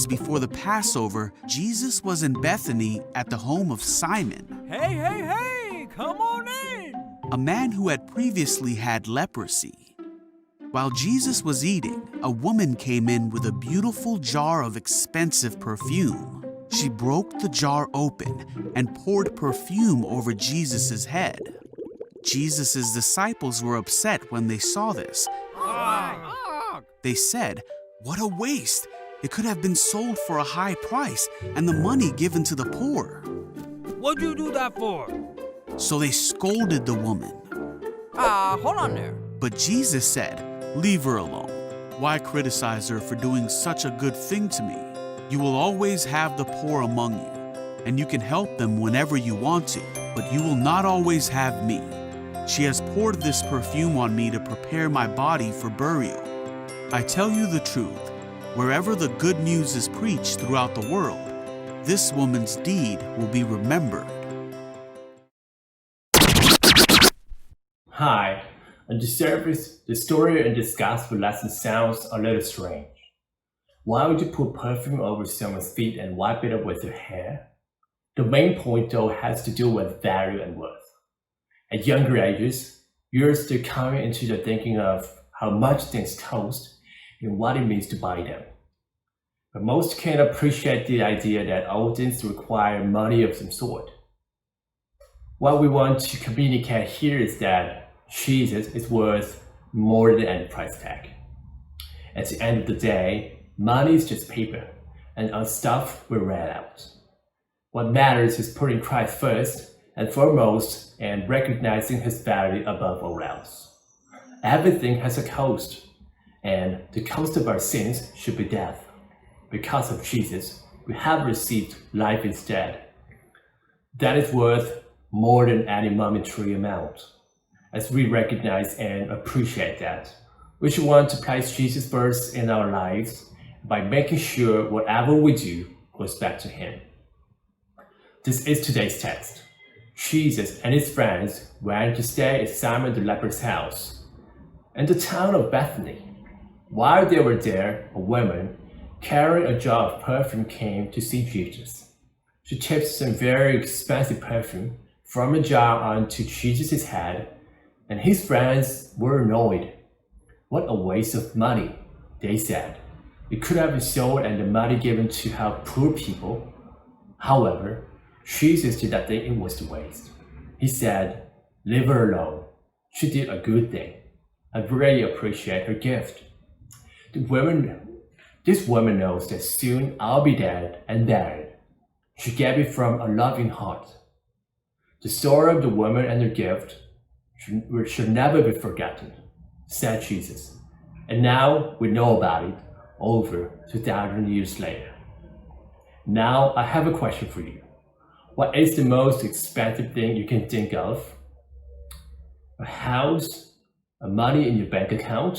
days before the Passover, Jesus was in Bethany at the home of Simon, Hey, come on in. a man who had previously had leprosy. While Jesus was eating, a woman came in with a beautiful jar of expensive perfume. She broke the jar open and poured perfume over Jesus' head. Jesus' disciples were upset when they saw this. They said, "What a waste! It could have been sold for a high price and the money given to the poor." What'd you do that for? So they scolded the woman. Hold on there. But Jesus said, "Leave her alone. Why criticize her for doing such a good thing to me? You will always have the poor among you, and you can help them whenever you want to, but you will not always have me. She has poured this perfume on me to prepare my body for burial. I tell you the truth, wherever the good news is preached throughout the world, this woman's deed will be remembered." Hi, on the surface, the story in this gospel lesson sounds a little strange. Why would you put perfume over someone's feet and wipe it up with your hair? The main point though has to do with value and worth. At younger ages, you're still coming into the thinking of how much things cost and what it means to buy them. But most can appreciate the idea that all things require money of some sort. What we want to communicate here is that Jesus is worth more than any price tag. At the end of the day, money is just paper, and our stuff will wear out. What matters is putting Christ first and foremost and recognizing his value above all else. Everything has a cost, and the cost of our sins should be death. Because of Jesus, we have received life instead. That is worth more than any monetary amount. As we recognize and appreciate that, we should want to place Jesus first in our lives by making sure whatever we do goes back to him. This is today's text. Jesus and his friends went to stay at Simon the leper's house in the town of Bethany. While they were there, a woman carrying a jar of perfume came to see Jesus. She tipped some very expensive perfume from a jar onto Jesus' head, and his friends were annoyed. "What a waste of money," they said. "It could have been sold and the money given to help poor people." However, Jesus did not think it was a waste. He said, "Leave her alone. She did a good thing. I really appreciate her gift. This woman knows that soon I'll be dead and buried. She gave it from a loving heart." The story of the woman and her gift should never be forgotten, said Jesus. And now we know about it over 2,000 years later. Now I have a question for you. What is the most expensive thing you can think of? A house, money in your bank account,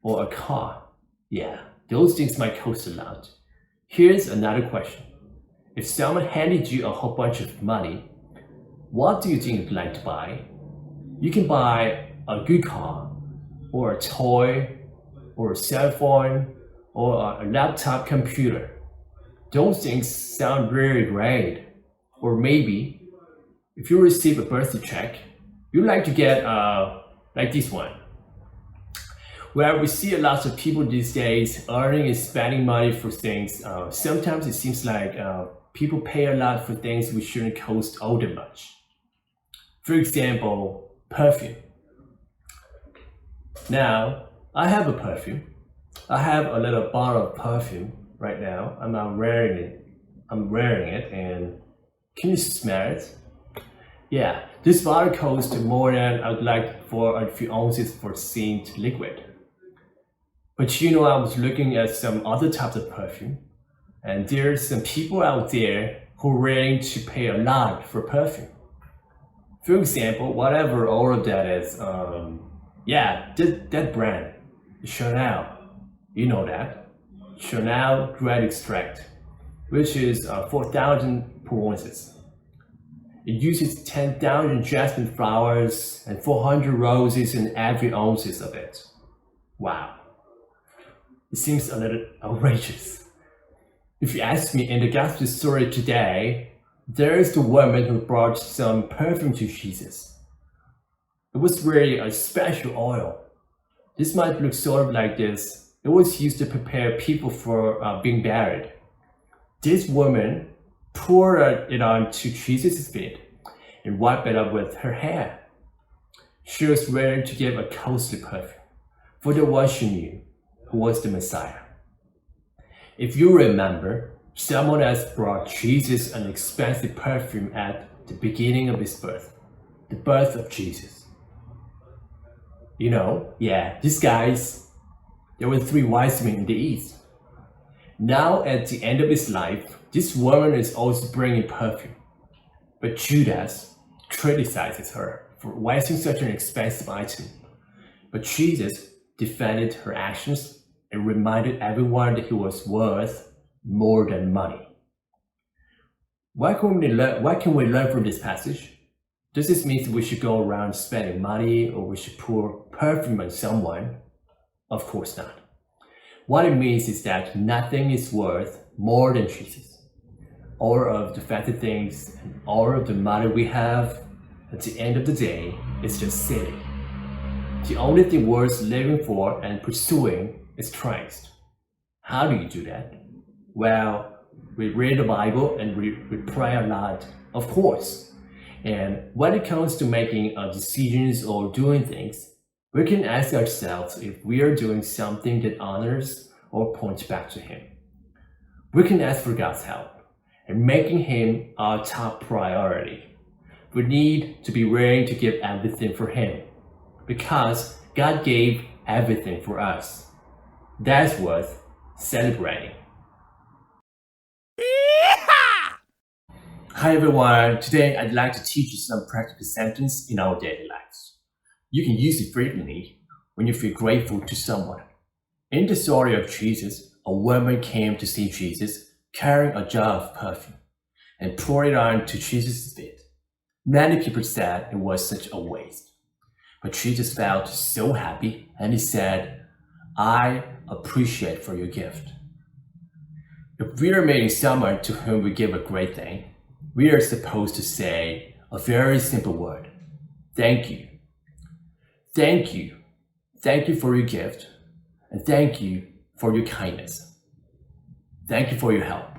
or a car? Yeah, those things might cost a lot. Here's another question. If someone handed you a whole bunch of money, what do you think you'd like to buy? You can buy a good car, or a toy, or a cell phone, or a laptop computer. Those things sound really great. Or maybe, if you receive a birthday check, you'd like to get like this one. Where we see a lot of people these days earning and spending money for things, sometimes it seems like people pay a lot for things which shouldn't cost all that much. For example, perfume. Now, I have a perfume. I have a little bottle of perfume right now. I'm wearing it, and can you smell it? Yeah, this bottle costs more than I'd like for a few ounces for scent liquid. But I was looking at some other types of perfume, and there's some people out there who are willing to pay a lot for perfume. For example, whatever all of that is, that brand, Chanel, you know that. Chanel Red Extract, which is 4,000 per ounces. It uses 10,000 jasmine flowers and 400 roses in every ounces of it. Wow. It seems a little outrageous. If you ask me, in the gospel story today, there is the woman who brought some perfume to Jesus. It was really a special oil. This might look sort of like this. It was used to prepare people for being buried. This woman poured it onto Jesus' feet and wiped it up with her hair. She was ready to give a costly perfume, for the one she knew who was the Messiah. If you remember, someone else brought Jesus an expensive perfume at the beginning of his birth, the birth of Jesus. You know, these guys, there were 3 wise men in the East. Now at the end of his life, this woman is also bringing perfume. But Judas criticizes her for wasting such an expensive item. But Jesus defended her actions and reminded everyone that he was worth more than money. What can we learn from this passage? Does this mean that we should go around spending money or we should pour perfume on someone? Of course not. What it means is that nothing is worth more than Jesus. All of the fancy things and all of the money we have, at the end of the day, is just silly. The only thing worth living for and pursuing is Christ. How do you do that? Well, we read the Bible and we pray a lot, of course. And when it comes to making decisions or doing things, we can ask ourselves if we are doing something that honors or points back to Him. We can ask for God's help and making Him our top priority. We need to be willing to give everything for Him because God gave everything for us. That's worth celebrating. Hi everyone, today I'd like to teach you some practical sentences in our daily lives. You can use it frequently when you feel grateful to someone. In the story of Jesus, a woman came to see Jesus carrying a jar of perfume and poured it on to Jesus' feet. Many people said it was such a waste, but Jesus felt so happy and he said, "I appreciate for your gift." If we are meeting someone to whom we give a great thing, we are supposed to say a very simple word. Thank you. Thank you. Thank you for your gift. And thank you for your kindness. Thank you for your help.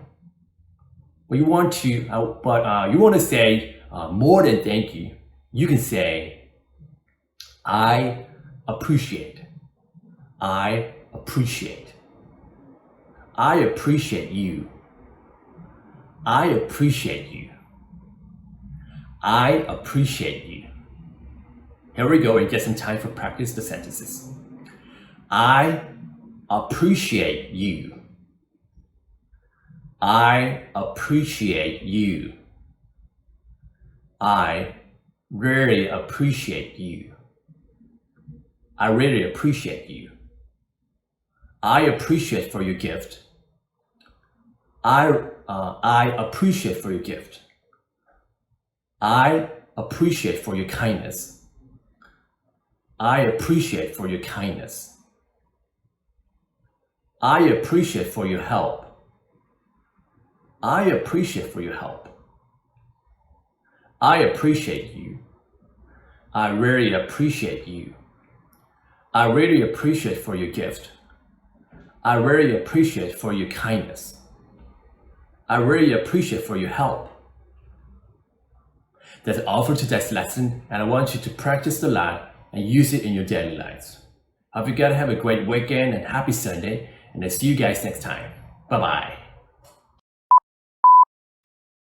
But you want to say more than thank you. You can say, I appreciate. I appreciate. I appreciate you. I appreciate you. I appreciate you. Here we go and get some time for practice the sentences. I appreciate you. I appreciate you. I really appreciate you. I really appreciate you. I appreciate for your gift. I appreciate for your gift. I appreciate for your kindness. I appreciate for your kindness. I appreciate for your help. I appreciate for your help. I appreciate you. I really appreciate you. I really appreciate for your gift. I really appreciate for your kindness. I really appreciate for your help. That's all for today's lesson, and I want you to practice a lot and use it in your daily lives. Hope you guys have a great weekend and happy Sunday, and I'll see you guys next time. Bye-bye.